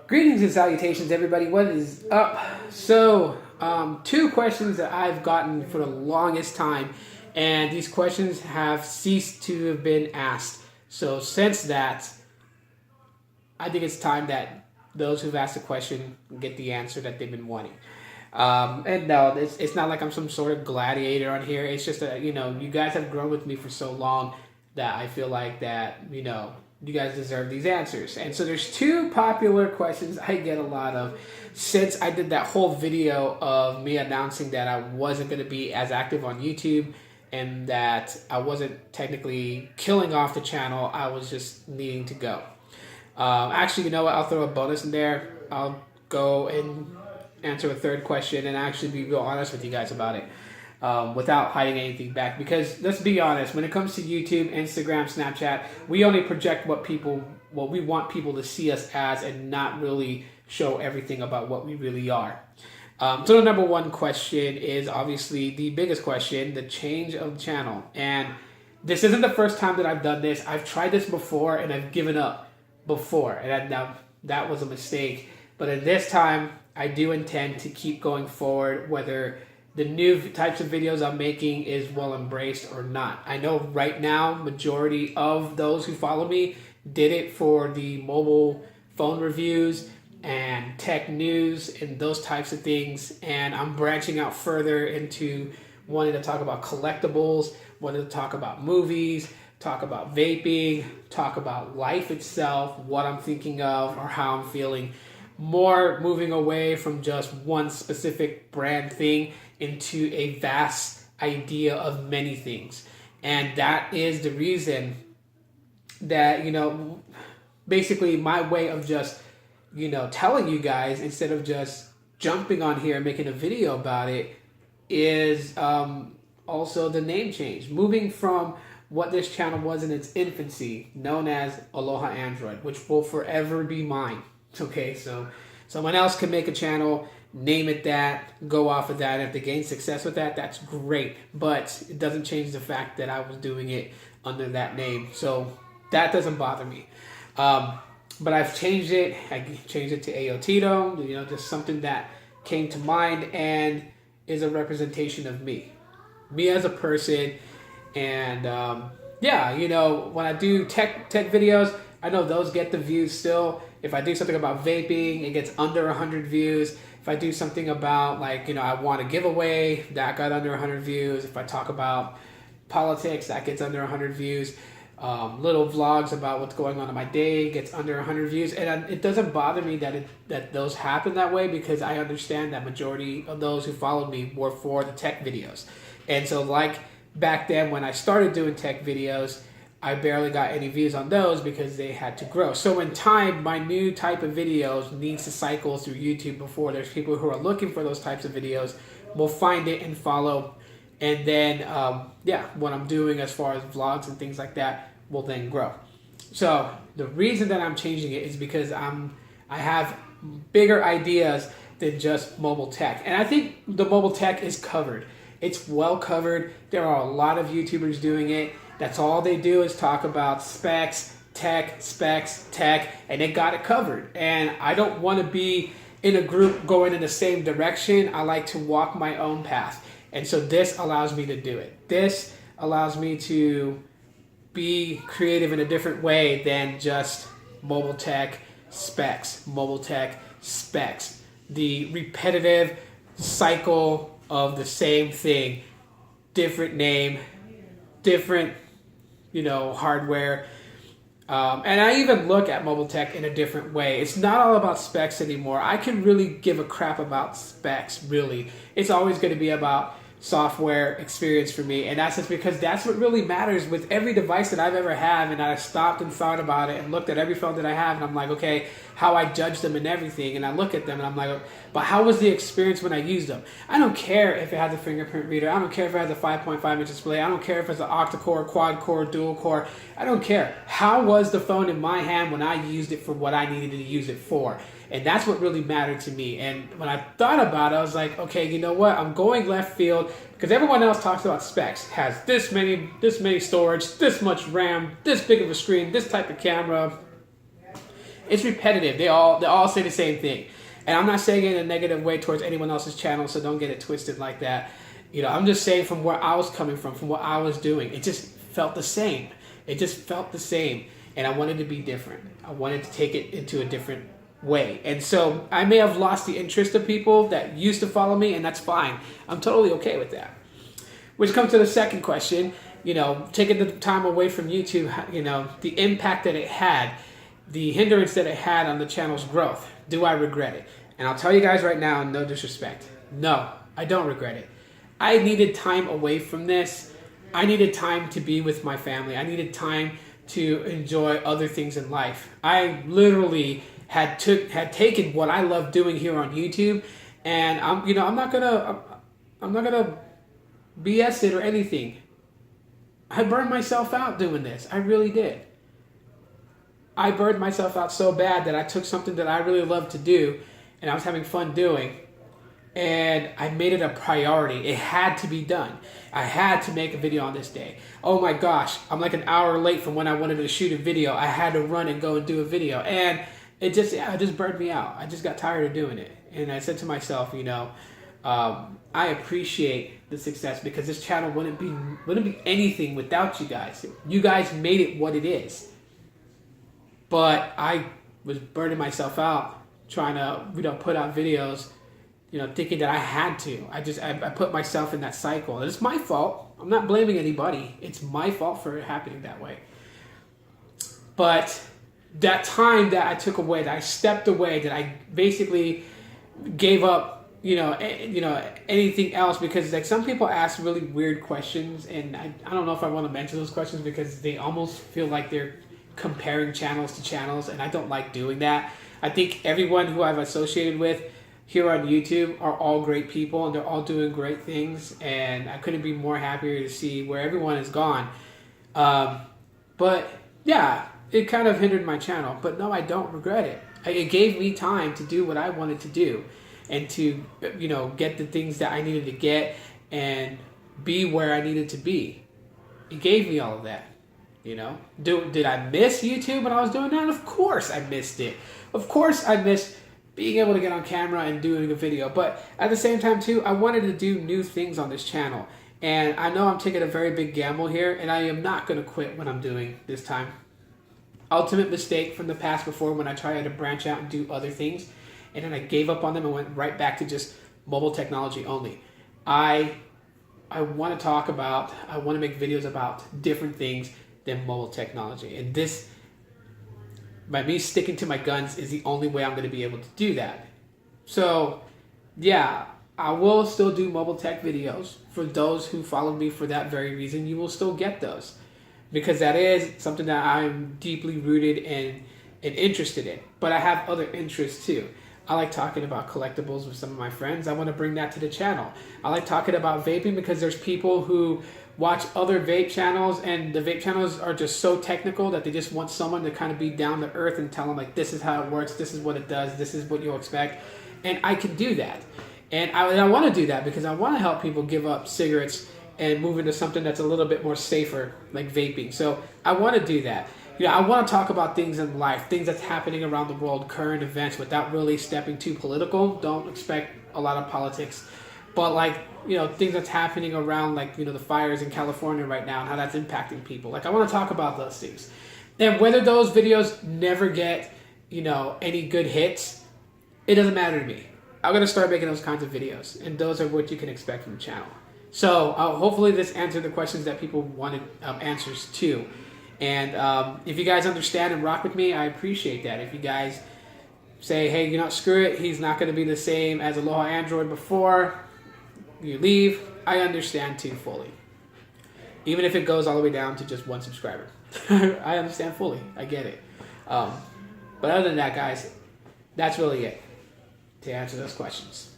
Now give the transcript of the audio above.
Greetings and salutations, everybody. What is up? So, two questions that I've gotten for the longest time, and these questions have ceased to have been asked. So, since that, I think it's time that those who've asked the question get the answer that they've been wanting. And no, it's not like I'm some sort of gladiator on here. It's just that, you guys have grown with me for so long that I feel like that, you guys deserve these answers. And so there's two popular questions I get a lot of since I did that whole video of me announcing that I wasn't going to be as active on YouTube and that I wasn't technically killing off the channel. I was just needing to go. Actually, you know what? I'll throw a bonus in there. I'll go and answer a third question and actually be real honest with you guys about it. Without hiding anything back, because let's be honest, when it comes to YouTube, Instagram, Snapchat, we only project what we want people to see us as, and not really show everything about what we really are. So the number one question is obviously the biggest question, the change of the channel. And this isn't the first time that I've done this. I've tried this before and I've given up before, and that was a mistake. But at this time, I do intend to keep going forward, whether the new types of videos I'm making is well embraced or not. I know right now, majority of those who follow me did it for the mobile phone reviews and tech news and those types of things. And I'm branching out further into wanting to talk about collectibles, wanting to talk about movies, talk about vaping, talk about life itself, what I'm thinking of or how I'm feeling. More moving away from just one specific brand thing into a vast idea of many things. And that is the reason that, basically my way of just, telling you guys instead of just jumping on here and making a video about it is also the name change. Moving from what this channel was in its infancy, known as Aloha Android, which will forever be mine. Okay, so someone else can make a channel, name it that, go off of that. If they gain success with that, that's great. But it doesn't change the fact that I was doing it under that name. So that doesn't bother me. But I've changed it. I changed it to Tito, just something that came to mind and is a representation of me. Me as a person. And when I do tech videos, I know those get the views still. If I do something about vaping, it gets under 100 views. If I do something about I want a giveaway, that got under 100 views. If I talk about politics, that gets under 100 views. Little vlogs about what's going on in my day gets under 100 views. And it doesn't bother me that those happen that way, because I understand that majority of those who followed me were for the tech videos. And so back then when I started doing tech videos, I barely got any views on those because they had to grow. So in time, my new type of videos needs to cycle through YouTube before there's people who are looking for those types of videos will find it and follow. And then, what I'm doing as far as vlogs and things like that will then grow. So the reason that I'm changing it is because I have bigger ideas than just mobile tech. And I think the mobile tech is covered. It's well covered. There are a lot of YouTubers doing it. That's all they do is talk about specs, tech, and they got it covered. And I don't want to be in a group going in the same direction. I like to walk my own path. And so this allows me to do it. This allows me to be creative in a different way than just mobile tech, specs, the repetitive cycle of the same thing, different name, different hardware. And I even look at mobile tech in a different way. It's not all about specs anymore. I can really give a crap about specs, really. It's always going to be about software experience for me. And that's just because that's what really matters with every device that I've ever had. And I stopped and thought about it and looked at every phone that I have. And I'm like, okay, how I judge them and everything. And I look at them and I'm like, but how was the experience when I used them? I don't care if it has a fingerprint reader. I don't care if it has a 5.5 inch display. I don't care if it's an octa-core, quad-core, dual-core. I don't care. How was the phone in my hand when I used it for what I needed to use it for? And that's what really mattered to me. And when I thought about it, I was like, okay, you know what? I'm going left field because everyone else talks about specs. Has this many storage, this much RAM, this big of a screen, this type of camera. It's repetitive. They all say the same thing. And I'm not saying it in a negative way towards anyone else's channel, so don't get it twisted like that. I'm just saying from where I was coming from what I was doing, it just felt the same. It just felt the same. And I wanted to be different. I wanted to take it into a different way. And so I may have lost the interest of people that used to follow me, and that's fine. I'm totally okay with that. Which comes to the second question, taking the time away from YouTube, the impact that it had, the hindrance that it had on the channel's growth. Do I regret it? And I'll tell you guys right now, no disrespect. No, I don't regret it. I needed time away from this. I needed time to be with my family. I needed time to enjoy other things in life. I literally had taken what I love doing here on YouTube, and I'm not gonna BS it or anything. I burned myself out doing this. I really did. I burned myself out so bad that I took something that I really loved to do and I was having fun doing, and I made it a priority. It had to be done. I had to make a video on this day. Oh my gosh, I'm like an hour late from when I wanted to shoot a video. I had to run and go and do a video, and it just burned me out. I just got tired of doing it, and I said to myself, I appreciate the success because this channel wouldn't be anything without you guys. You guys made it what it is. But I was burning myself out trying to put out videos, thinking that I had to. I put myself in that cycle. It's my fault. I'm not blaming anybody. It's my fault for it happening that way. But that time that I took away, that I stepped away, that I basically gave up, anything else, because like some people ask really weird questions, and I don't know if I want to mention those questions because they almost feel like they're comparing channels to channels, and I don't like doing that. I think everyone who I've associated with here on YouTube are all great people, and they're all doing great things, and I couldn't be more happier to see where everyone has gone. But yeah, it kind of hindered my channel, but no, I don't regret it. It gave me time to do what I wanted to do, and to get the things that I needed to get and be where I needed to be. It gave me all of that. Did I miss YouTube when I was doing that? Of course I missed it. Of course I missed being able to get on camera and doing a video. But at the same time too, I wanted to do new things on this channel. And I know I'm taking a very big gamble here, and I am not going to quit what I'm doing this time. Ultimate mistake from the past before, when I tried to branch out and do other things, and then I gave up on them and went right back to just mobile technology only. I want to make videos about different things than mobile technology. And this, by me sticking to my guns, is the only way I'm going to be able to do that. So, yeah, I will still do mobile tech videos. For those who follow me for that very reason, you will still get those. Because that is something that I'm deeply rooted and interested in. But I have other interests too. I like talking about collectibles with some of my friends. I want to bring that to the channel. I like talking about vaping because there's people who watch other vape channels, and the vape channels are just so technical that they just want someone to kind of be down to earth and tell them like, this is how it works, this is what it does, this is what you'll expect. And I can do that. And I want to do that because I want to help people give up cigarettes and move into something that's a little bit more safer, like vaping. So I want to do that. I want to talk about things in life, things that's happening around the world, current events, without really stepping too political. Don't expect a lot of politics. But like, things that's happening around, like, the fires in California right now and how that's impacting people. Like, I want to talk about those things. And whether those videos never get, any good hits, it doesn't matter to me. I'm going to start making those kinds of videos. And those are what you can expect from the channel. So hopefully this answered the questions that people wanted answers to. And if you guys understand and rock with me, I appreciate that. If you guys say, hey, screw it, he's not going to be the same as Aloha Android before you leave, I understand too fully. Even if it goes all the way down to just one subscriber. I understand fully. I get it. But other than that, guys, that's really it to answer those questions.